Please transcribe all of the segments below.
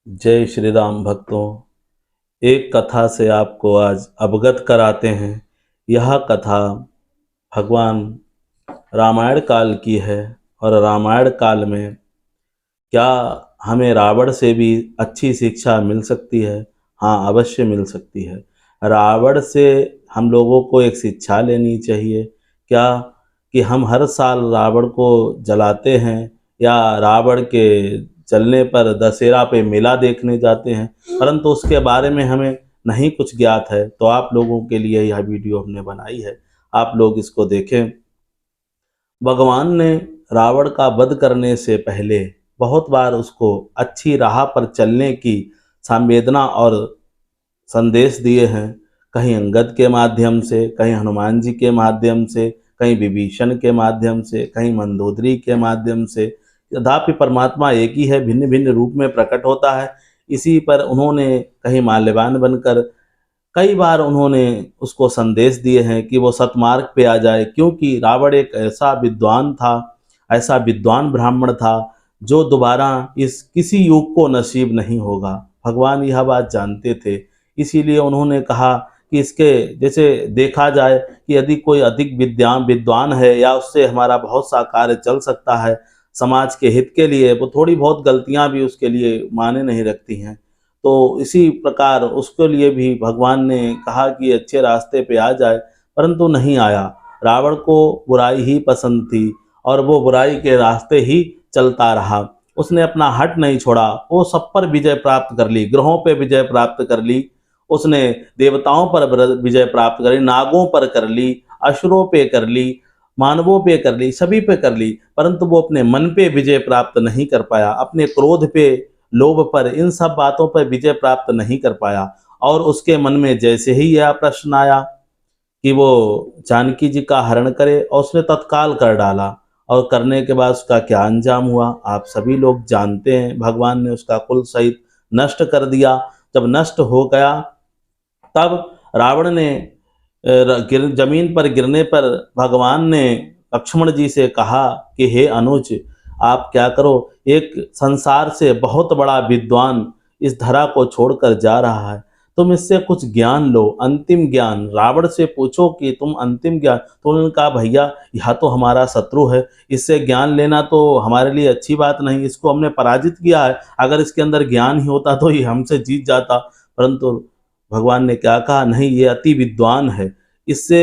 जय श्री राम भक्तों। एक कथा से आपको आज अवगत कराते हैं। यह कथा भगवान रामायण काल की है और रामायण काल में क्या हमें रावण से भी अच्छी शिक्षा मिल सकती है? हाँ, अवश्य मिल सकती है। रावण से हम लोगों को एक शिक्षा लेनी चाहिए। क्या कि हम हर साल रावण को जलाते हैं या रावण के जलने पर दशहरा पे मेला देखने जाते हैं, परंतु उसके बारे में हमें नहीं कुछ ज्ञात है। तो आप लोगों के लिए यह वीडियो हमने बनाई है, आप लोग इसको देखें। भगवान ने रावण का वध करने से पहले बहुत बार उसको अच्छी राह पर चलने की संवेदना और संदेश दिए हैं। कहीं अंगद के माध्यम से, कहीं हनुमान जी के माध्यम से, कहीं विभीषण के माध्यम से, कहीं मंदोदरी के माध्यम से। यद्यपि परमात्मा एक ही है, भिन्न भिन्न रूप में प्रकट होता है। इसी पर उन्होंने कहीं माल्यवान बनकर कई बार उन्होंने उसको संदेश दिए हैं कि वो सतमार्ग पे आ जाए, क्योंकि रावण एक ऐसा विद्वान था, ऐसा विद्वान ब्राह्मण था जो दोबारा इस किसी युग को नसीब नहीं होगा। भगवान यह बात जानते थे, इसीलिए उन्होंने कहा कि इसके जैसे देखा जाए कि यदि कोई अधिक विद्वान है या उससे हमारा बहुत सा कार्य चल सकता है समाज के हित के लिए, वो थोड़ी बहुत गलतियां भी उसके लिए माने नहीं रखती हैं। तो इसी प्रकार उसके लिए भी भगवान ने कहा कि अच्छे रास्ते पे आ जाए, परंतु नहीं आया। रावण को बुराई ही पसंद थी और वो बुराई के रास्ते ही चलता रहा। उसने अपना हट नहीं छोड़ा, वो सब पर विजय प्राप्त कर ली, ग्रहों पे विजय प्राप्त कर ली, उसने देवताओं पर विजय प्राप्त कर ली, नागों पर कर ली, असुरों पे कर ली, मानवों पे कर ली, सभी पे कर ली, परंतु वो अपने मन पे विजय प्राप्त नहीं कर पाया, अपने क्रोध पे, लोभ पर, इन सब बातों पर विजय प्राप्त नहीं कर पाया। और उसके मन में जैसे ही यह प्रश्न आया कि वो जानकी जी का हरण करे, और उसने तत्काल कर डाला। और करने के बाद उसका क्या अंजाम हुआ आप सभी लोग जानते हैं। भगवान ने उसका कुल सहित नष्ट कर दिया। जब नष्ट हो गया तब रावण ने जमीन पर गिरने पर भगवान ने लक्ष्मण जी से कहा कि हे अनुज, आप क्या करो, एक संसार से बहुत बड़ा विद्वान इस धरा को छोड़कर जा रहा है, तुम इससे कुछ ज्ञान लो, अंतिम ज्ञान। रावण से पूछो कि तुम अंतिम ज्ञान। तो उन्होंने कहा भैया यह तो हमारा शत्रु है, इससे ज्ञान लेना तो हमारे लिए अच्छी बात नहीं, इसको हमने पराजित किया है, अगर इसके अंदर ज्ञान ही होता तो ये हमसे जीत जाता। परंतु भगवान ने क्या कहा, नहीं ये अति विद्वान है, इससे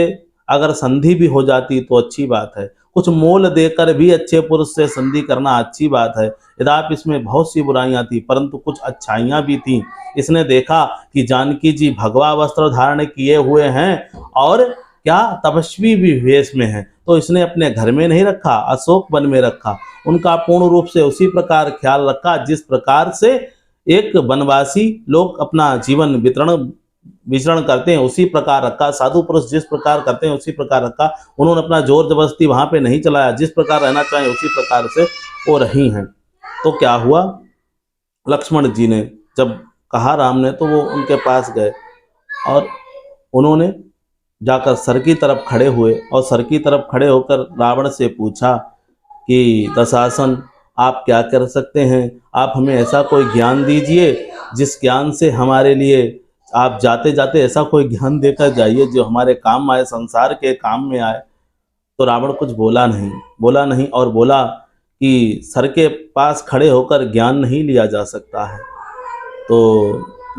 अगर संधि भी हो जाती तो अच्छी बात है, कुछ मोल देकर भी अच्छे पुरुष से संधि करना अच्छी बात है। यद्यपि इसमें बहुत सी बुराइयां थी परंतु कुछ अच्छाइयां भी थीं। इसने देखा कि जानकी जी भगवा वस्त्र धारण किए हुए हैं और क्या तपस्वी भी वेश में हैं, तो इसने अपने घर में नहीं रखा, अशोक वन में रखा, उनका पूर्ण रूप से उसी प्रकार ख्याल रखा जिस प्रकार से एक वनवासी लोग अपना जीवन विचरण करते हैं, उसी प्रकार रखा। साधु पुरुष जिस प्रकार करते हैं उसी प्रकार रखा। उन्होंने अपना जोर जबरदस्ती वहां पे नहीं चलाया, जिस प्रकार रहना चाहिए उसी प्रकार से वो रही हैं। तो क्या हुआ, लक्ष्मण जी ने जब कहा राम ने, तो वो उनके पास गए और उन्होंने जाकर सर की तरफ खड़े हुए और सर की तरफ खड़े होकर रावण से पूछा कि दशासन, आप क्या कर सकते हैं, आप हमें ऐसा कोई ज्ञान दीजिए जिस ज्ञान से हमारे लिए आप जाते जाते ऐसा कोई ज्ञान देकर जाइए जो हमारे काम आए, संसार के काम में आए। तो रावण कुछ बोला नहीं और बोला कि सर के पास खड़े होकर ज्ञान नहीं लिया जा सकता है। तो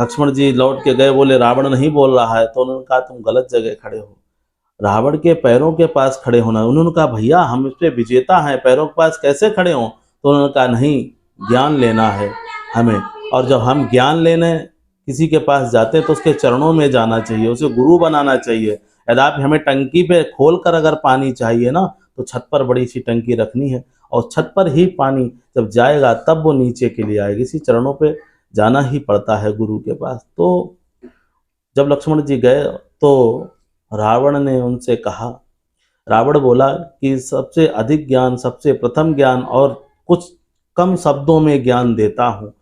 लक्ष्मण जी लौट के गए, बोले रावण नहीं बोल रहा है। तो उन्होंने कहा तुम गलत जगह खड़े हो, रावण के पैरों के पास खड़े होना। उन्होंने कहा भैया हम इस पे विजेता हैं, पैरों के पास कैसे खड़े हों? तो उन्होंने कहा नहीं, ज्ञान लेना है हमें, और जब हम ज्ञान लेने किसी के पास जाते हैं तो उसके चरणों में जाना चाहिए, उसे गुरु बनाना चाहिए। यद्यपि हमें टंकी पे खोल कर अगर पानी चाहिए ना, तो छत पर बड़ी सी टंकी रखनी है और छत पर ही पानी जब जाएगा तब वो नीचे के लिए आएगी, इसी चरणों पे जाना ही पड़ता है गुरु के पास। तो जब लक्ष्मण जी गए तो रावण ने उनसे कहा, रावण बोला कि सबसे अधिक ज्ञान, सबसे प्रथम ज्ञान और कुछ कम शब्दों में ज्ञान देता हूँ,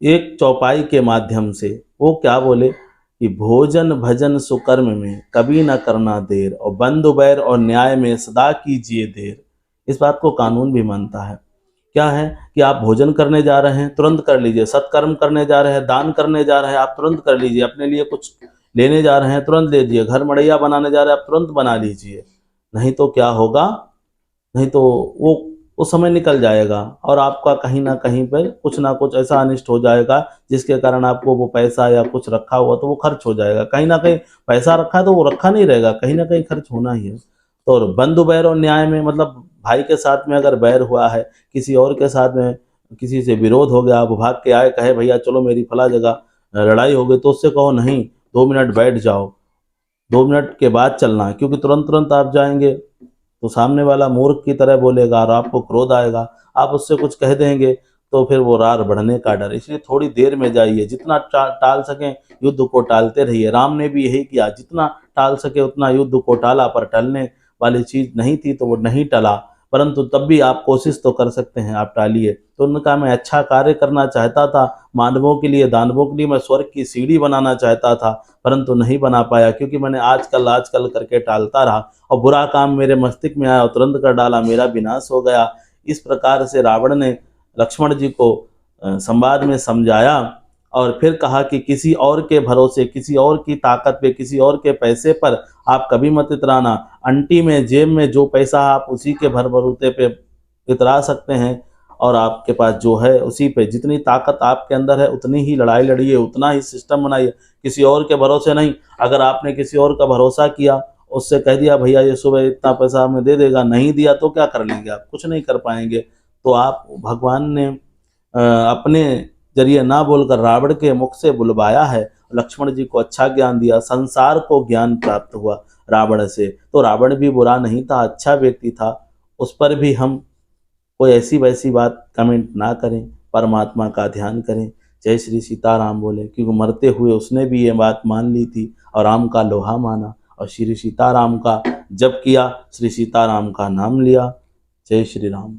एक चौपाई के माध्यम से। वो क्या बोले कि भोजन भजन सुकर्म में कभी न करना देर, और बंधु बैर और न्याय में सदा कीजिए देर। इस बात को कानून भी मानता है, क्या है कि आप भोजन करने जा रहे हैं तुरंत कर लीजिए, सत्कर्म करने जा रहे हैं, दान करने जा रहे हैं आप तुरंत कर लीजिए, अपने लिए कुछ लेने जा रहे हैं तुरंत ले लीजिए, घर मड़ैया बनाने जा रहे हैं आप तुरंत बना लीजिए। नहीं तो क्या होगा, नहीं तो वो समय निकल जाएगा और आपका कहीं न कहीं पर कुछ ना कुछ ऐसा अनिष्ट हो जाएगा जिसके कारण आपको वो पैसा या कुछ रखा हुआ तो वो खर्च हो जाएगा। कहीं न कहीं पैसा रखा है तो वो रखा नहीं रहेगा, कहीं न कहीं खर्च होना ही है। तो और बंधु बैर और न्याय में मतलब भाई के साथ में अगर बैर हुआ है, किसी और के साथ में किसी से विरोध हो गया, वो भाग के आए कहे भैया चलो मेरी फला जगह लड़ाई हो गई, तो उससे कहो नहीं 2 मिनट बैठ जाओ, 2 मिनट के बाद चलना, क्योंकि तुरंत-तुरंत आप जाएँगे तो सामने वाला मूर्ख की तरह बोलेगा और आपको क्रोध आएगा। आप उससे कुछ कह देंगे तो फिर वो रार बढ़ने का डर। इसलिए थोड़ी देर में जाइए, जितना टाल सकें युद्ध को टालते रहिए। राम ने भी यही किया, जितना टाल सके उतना युद्ध को टाला, पर टलने वाली चीज़ नहीं थी तो वो नहीं टला। परंतु तब भी आप कोशिश तो कर सकते हैं, आप टालिए। तो उन्होंने कहा मैं अच्छा कार्य करना चाहता था, मानवों के लिए, दानवों के लिए मैं स्वर्ग की सीढ़ी बनाना चाहता था, परंतु नहीं बना पाया क्योंकि मैंने आजकल करके टालता रहा और बुरा काम मेरे मस्तिष्क में आया और तुरंत कर डाला, मेरा विनाश हो गया। इस प्रकार से रावण ने लक्ष्मण जी को संवाद में समझाया और फिर कहा कि किसी और के भरोसे, किसी और की ताकत पे, किसी और के पैसे पर आप कभी मत इतराना। अंटी में, जेब में जो पैसा आप उसी के भरभरोसे पे इतरा सकते हैं और आपके पास जो है उसी पे, जितनी ताकत आपके अंदर है उतनी ही लड़ाई लड़िए, उतना ही सिस्टम बनाइए, किसी और के भरोसे नहीं। अगर आपने किसी और का भरोसा किया, उससे कह दिया भैया ये सुबह इतना पैसा हमें दे देगा, नहीं दिया तो क्या कर लेंगे आप? कुछ नहीं कर पाएंगे। तो आप भगवान ने अपने जरिए ना बोलकर रावण के मुख से बुलवाया है। लक्ष्मण जी को अच्छा ज्ञान दिया, संसार को ज्ञान प्राप्त हुआ रावण से। तो रावण भी बुरा नहीं था, अच्छा व्यक्ति था। उस पर भी हम कोई ऐसी वैसी बात कमेंट ना करें, परमात्मा का ध्यान करें। जय श्री सीताराम बोले, क्योंकि मरते हुए उसने भी ये बात मान ली थी और राम का लोहा माना और श्री सीताराम का जप किया, श्री सीताराम का नाम लिया। जय श्री राम।